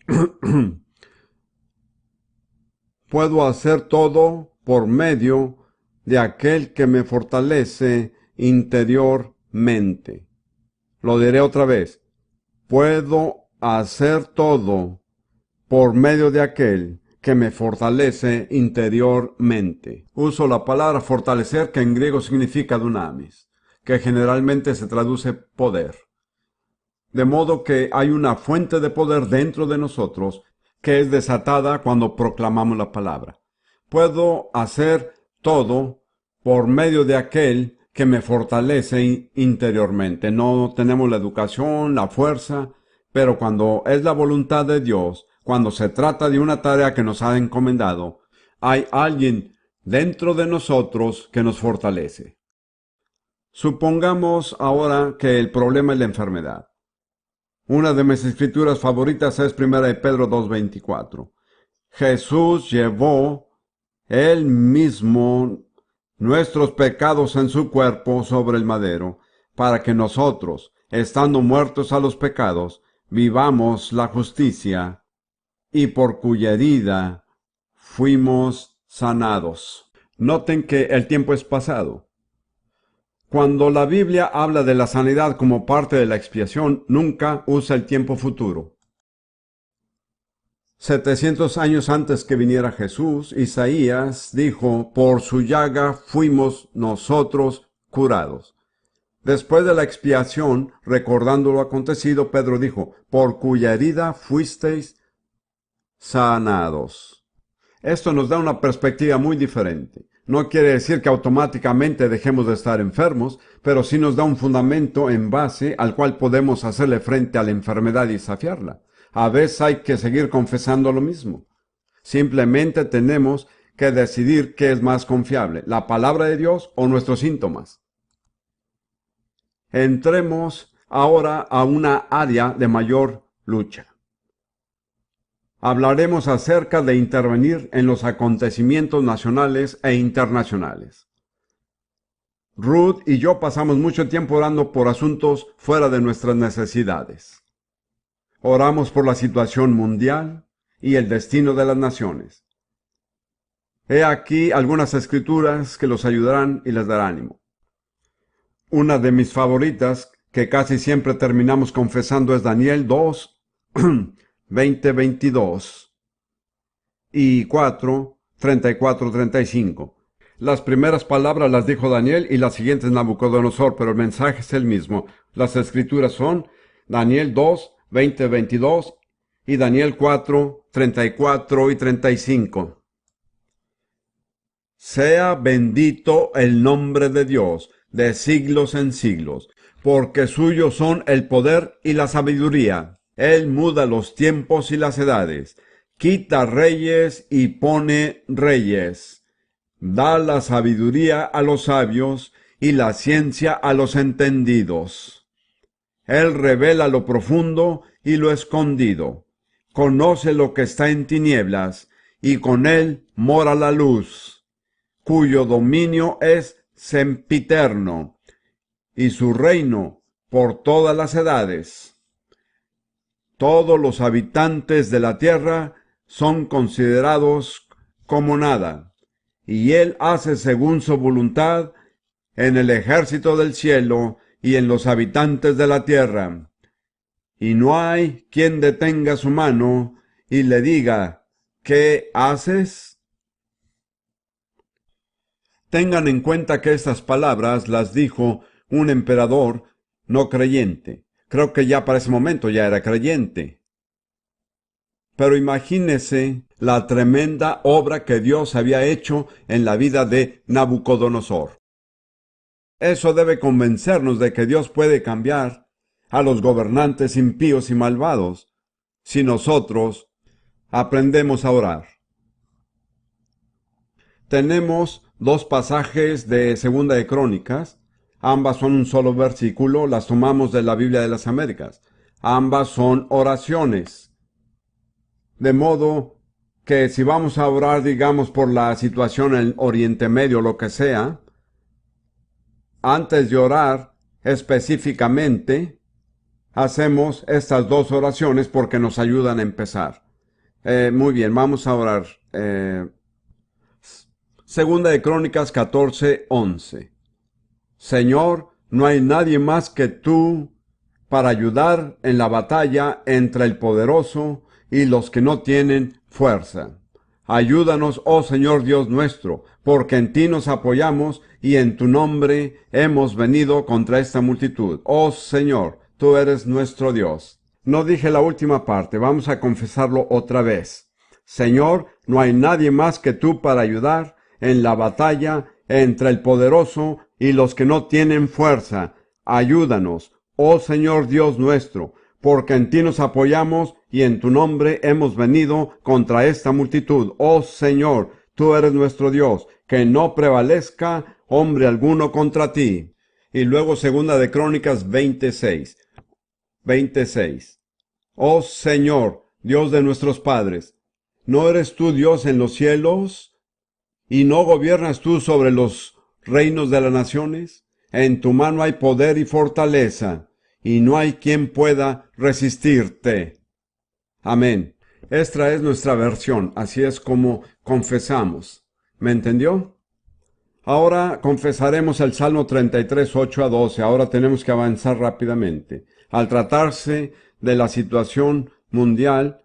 Puedo hacer todo por medio de aquel que me fortalece interiormente. Lo diré otra vez. Puedo hacer todo por medio de aquel que me fortalece interiormente. Uso la palabra fortalecer, que en griego significa dunamis, que generalmente se traduce poder. De modo que hay una fuente de poder dentro de nosotros que es desatada cuando proclamamos la palabra. Puedo hacer todo por medio de aquel que me fortalece interiormente. No tenemos la educación, la fuerza, pero cuando es la voluntad de Dios, cuando se trata de una tarea que nos ha encomendado, hay alguien dentro de nosotros que nos fortalece. Supongamos ahora que el problema es la enfermedad. Una de mis escrituras favoritas es 1 de Pedro 2:24. Jesús llevó él mismo nuestros pecados en su cuerpo sobre el madero, para que nosotros, estando muertos a los pecados, vivamos la justicia, y por cuya herida fuimos sanados. Noten que el tiempo es pasado. Cuando la Biblia habla de la sanidad como parte de la expiación, nunca usa el tiempo futuro. 700 años antes que viniera Jesús, Isaías dijo, por su llaga fuimos nosotros curados. Después de la expiación, recordando lo acontecido, Pedro dijo, por cuya herida fuisteis sanados. Esto nos da una perspectiva muy diferente. No quiere decir que automáticamente dejemos de estar enfermos, pero sí nos da un fundamento en base al cual podemos hacerle frente a la enfermedad y desafiarla. A veces hay que seguir confesando lo mismo. Simplemente tenemos que decidir qué es más confiable, la palabra de Dios o nuestros síntomas. Entremos ahora a una área de mayor lucha. Hablaremos acerca de intervenir en los acontecimientos nacionales e internacionales. Ruth y yo pasamos mucho tiempo orando por asuntos fuera de nuestras necesidades. Oramos por la situación mundial y el destino de las naciones. He aquí algunas escrituras que los ayudarán y les darán ánimo. Una de mis favoritas, que casi siempre terminamos confesando, es Daniel 2, 20-22 y 4, 34-35. Las primeras palabras las dijo Daniel y las siguientes Nabucodonosor, pero el mensaje es el mismo. Las escrituras son Daniel 2, 20-22 y Daniel 4, 34 y 35. Sea bendito el nombre de Dios de siglos en siglos, porque suyos son el poder y la sabiduría. Él muda los tiempos y las edades, quita reyes y pone reyes. Da la sabiduría a los sabios y la ciencia a los entendidos. Él revela lo profundo y lo escondido. Conoce lo que está en tinieblas, y con él mora la luz, cuyo dominio es sempiterno, y su reino por todas las edades. Todos los habitantes de la tierra son considerados como nada, y él hace según su voluntad en el ejército del cielo y en los habitantes de la tierra. Y no hay quien detenga su mano y le diga, ¿qué haces? Tengan en cuenta que estas palabras las dijo un emperador no creyente. Creo que ya para ese momento ya era creyente. Pero imagínese la tremenda obra que Dios había hecho en la vida de Nabucodonosor. Eso debe convencernos de que Dios puede cambiar a los gobernantes impíos y malvados si nosotros aprendemos a orar. Tenemos dos pasajes de Segunda de Crónicas. Ambas son un solo versículo, las tomamos de la Biblia de las Américas. Ambas son oraciones. De modo que si vamos a orar, digamos, por la situación en Oriente Medio, lo que sea, antes de orar específicamente, hacemos estas dos oraciones porque nos ayudan a empezar. Muy bien, vamos a orar. Segunda de Crónicas 14:11. Señor, no hay nadie más que tú para ayudar en la batalla entre el poderoso y los que no tienen fuerza. Ayúdanos, oh Señor Dios nuestro, porque en ti nos apoyamos y en tu nombre hemos venido contra esta multitud. Oh Señor, tú eres nuestro Dios. No dije la última parte, vamos a confesarlo otra vez. Señor, no hay nadie más que tú para ayudar en la batalla entre el poderoso y los que no tienen fuerza. Ayúdanos, oh Señor Dios nuestro, porque en ti nos apoyamos y en tu nombre hemos venido contra esta multitud. Oh Señor, tú eres nuestro Dios, que no prevalezca hombre alguno contra ti. Y luego Segunda de Crónicas 26. Oh Señor, Dios de nuestros padres, ¿no eres tú Dios en los cielos? ¿Y no gobiernas tú sobre los reinos de las naciones. En tu mano hay poder y fortaleza, y no hay quien pueda resistirte. Amén. Esta es nuestra versión, así es como confesamos. ¿Me entendió? Ahora confesaremos el Salmo 33, 8 a 12. Ahora tenemos que avanzar rápidamente. Al tratarse de la situación mundial,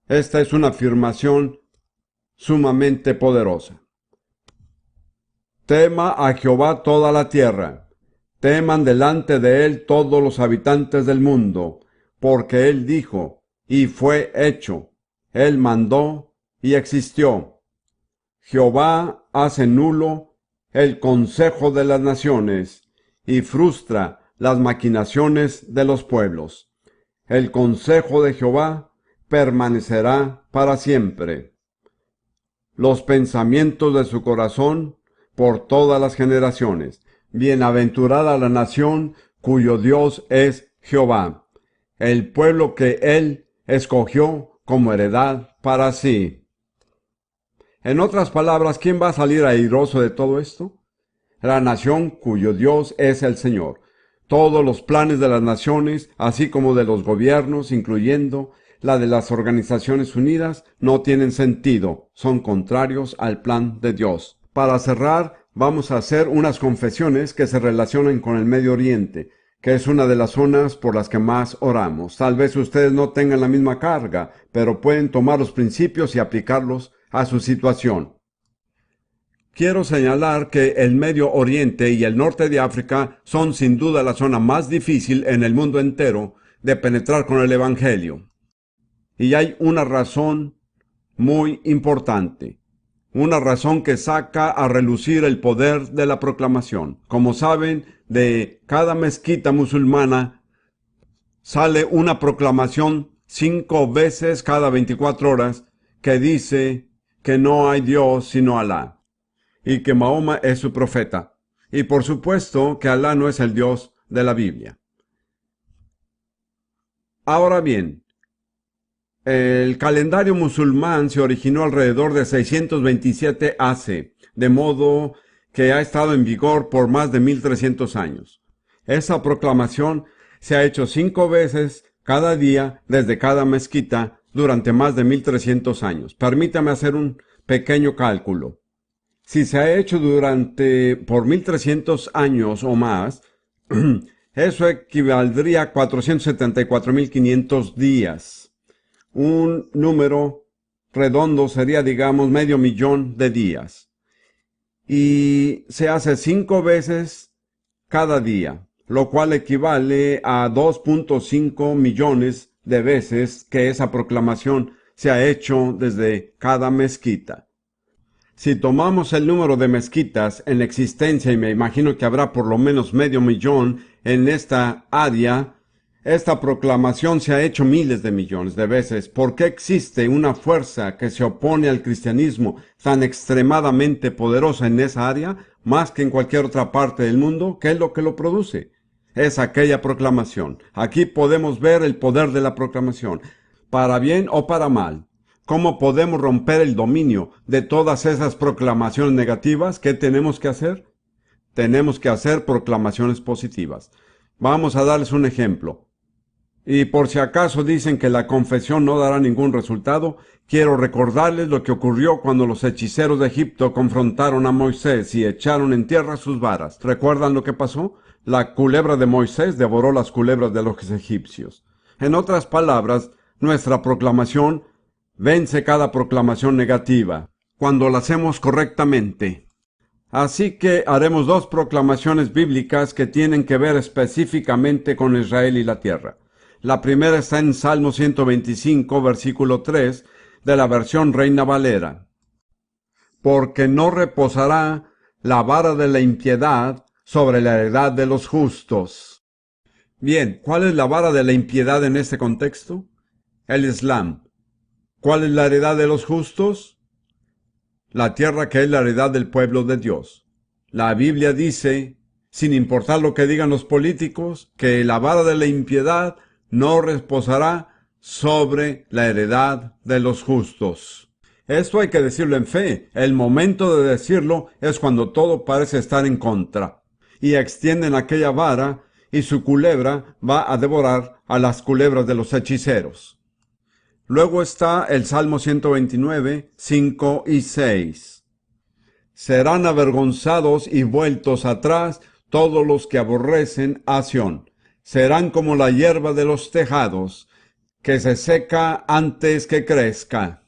esta es una afirmación sumamente poderosa. Tema a Jehová toda la tierra. Teman delante de él todos los habitantes del mundo, porque él dijo, y fue hecho. Él mandó, y existió. Jehová hace nulo el consejo de las naciones, y frustra las maquinaciones de los pueblos. El consejo de Jehová permanecerá para siempre. Los pensamientos de su corazón por todas las generaciones. Bienaventurada la nación cuyo Dios es Jehová, el pueblo que él escogió como heredad para sí. En otras palabras, ¿quién va a salir airoso de todo esto? La nación cuyo Dios es el Señor. Todos los planes de las naciones, así como de los gobiernos, incluyendo la de las Organizaciones Unidas, no tienen sentido, son contrarios al plan de Dios. Para cerrar, vamos a hacer unas confesiones que se relacionan con el Medio Oriente, que es una de las zonas por las que más oramos. Tal vez ustedes no tengan la misma carga, pero pueden tomar los principios y aplicarlos a su situación. Quiero señalar que el Medio Oriente y el norte de África son sin duda la zona más difícil en el mundo entero de penetrar con el Evangelio. Y hay una razón muy importante. Una razón que saca a relucir el poder de la proclamación. Como saben, de cada mezquita musulmana sale una proclamación 5 veces cada 24 horas que dice que no hay Dios sino Alá y que Mahoma es su profeta. Y por supuesto que Alá no es el Dios de la Biblia. Ahora bien, el calendario musulmán se originó alrededor de 627 AC, de modo que ha estado en vigor por más de 1300 años. Esa proclamación se ha hecho 5 veces cada día desde cada mezquita durante más de 1300 años. Permítame hacer un pequeño cálculo. Si se ha hecho por 1300 años o más, eso equivaldría a 474.500 días. Un número redondo sería, digamos, 500.000 de días. Y se hace 5 veces cada día, lo cual equivale a 2.5 millones de veces que esa proclamación se ha hecho desde cada mezquita. Si tomamos el número de mezquitas en existencia, y me imagino que habrá por lo menos 500.000 en esta área, esta proclamación se ha hecho miles de millones de veces. ¿Por qué existe una fuerza que se opone al cristianismo tan extremadamente poderosa en esa área, más que en cualquier otra parte del mundo? ¿Qué es lo que lo produce? Es aquella proclamación. Aquí podemos ver el poder de la proclamación, para bien o para mal. ¿Cómo podemos romper el dominio de todas esas proclamaciones negativas? ¿Qué tenemos que hacer? Tenemos que hacer proclamaciones positivas. Vamos a darles un ejemplo. Y por si acaso dicen que la confesión no dará ningún resultado, quiero recordarles lo que ocurrió cuando los hechiceros de Egipto confrontaron a Moisés y echaron en tierra sus varas. ¿Recuerdan lo que pasó? La culebra de Moisés devoró las culebras de los egipcios. En otras palabras, nuestra proclamación vence cada proclamación negativa, cuando la hacemos correctamente. Así que haremos 2 proclamaciones bíblicas que tienen que ver específicamente con Israel y la tierra. La primera está en Salmo 125, versículo 3, de la versión Reina Valera. Porque no reposará la vara de la impiedad sobre la heredad de los justos. Bien, ¿cuál es la vara de la impiedad en este contexto? El Islam. ¿Cuál es la heredad de los justos? La tierra que es la heredad del pueblo de Dios. La Biblia dice, sin importar lo que digan los políticos, que la vara de la impiedad no reposará sobre la heredad de los justos. Esto hay que decirlo en fe. El momento de decirlo es cuando todo parece estar en contra. Y extienden aquella vara y su culebra va a devorar a las culebras de los hechiceros. Luego está el Salmo 129, 5 y 6. Serán avergonzados y vueltos atrás todos los que aborrecen a Sión. Serán como la hierba de los tejados, que se seca antes que crezca.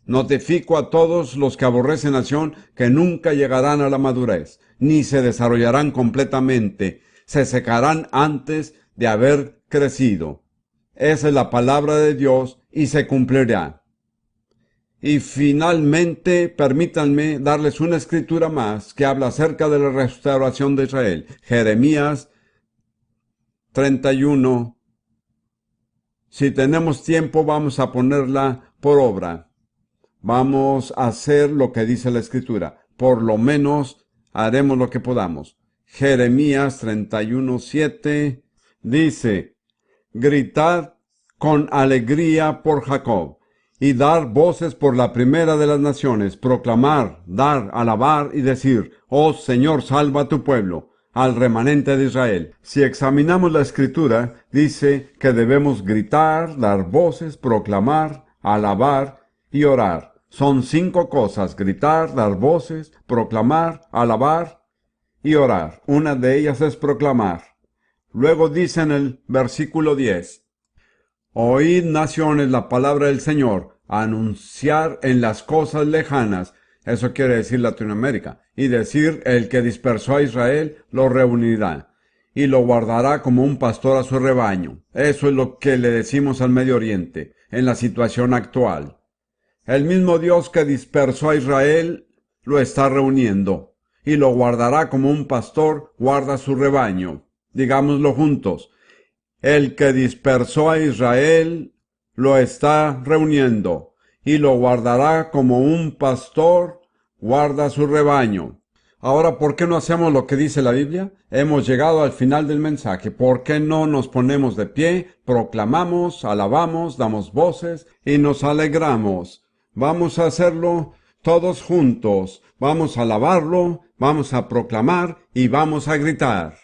Notifico a todos los que aborrecen a Sión que nunca llegarán a la madurez, ni se desarrollarán completamente, se secarán antes de haber crecido. Esa es la palabra de Dios y se cumplirá. Y finalmente, permítanme darles una escritura más que habla acerca de la restauración de Israel. Jeremías 31. Si tenemos tiempo, vamos a ponerla por obra. Vamos a hacer lo que dice la escritura. Por lo menos haremos lo que podamos. Jeremías 31:7 dice: Gritad con alegría por Jacob, y dar voces por la primera de las naciones, proclamar, dar, alabar y decir: Oh Señor, salva a tu pueblo, al remanente de Israel. Si examinamos la escritura, dice que debemos gritar, dar voces, proclamar, alabar y orar. Son 5 cosas: gritar, dar voces, proclamar, alabar y orar. Una de ellas es proclamar. Luego dice en el versículo 10, Oíd, naciones, la palabra del Señor, anunciar en las cosas lejanas, eso quiere decir Latinoamérica, y decir: el que dispersó a Israel lo reunirá, y lo guardará como un pastor a su rebaño. Eso es lo que le decimos al Medio Oriente, en la situación actual. El mismo Dios que dispersó a Israel lo está reuniendo, y lo guardará como un pastor guarda su rebaño. Digámoslo juntos: el que dispersó a Israel lo está reuniendo, y lo guardará como un pastor guarda su rebaño. Ahora, ¿por qué no hacemos lo que dice la Biblia? Hemos llegado al final del mensaje. ¿Por qué no nos ponemos de pie, proclamamos, alabamos, damos voces y nos alegramos? Vamos a hacerlo todos juntos. Vamos a alabarlo, vamos a proclamar y vamos a gritar.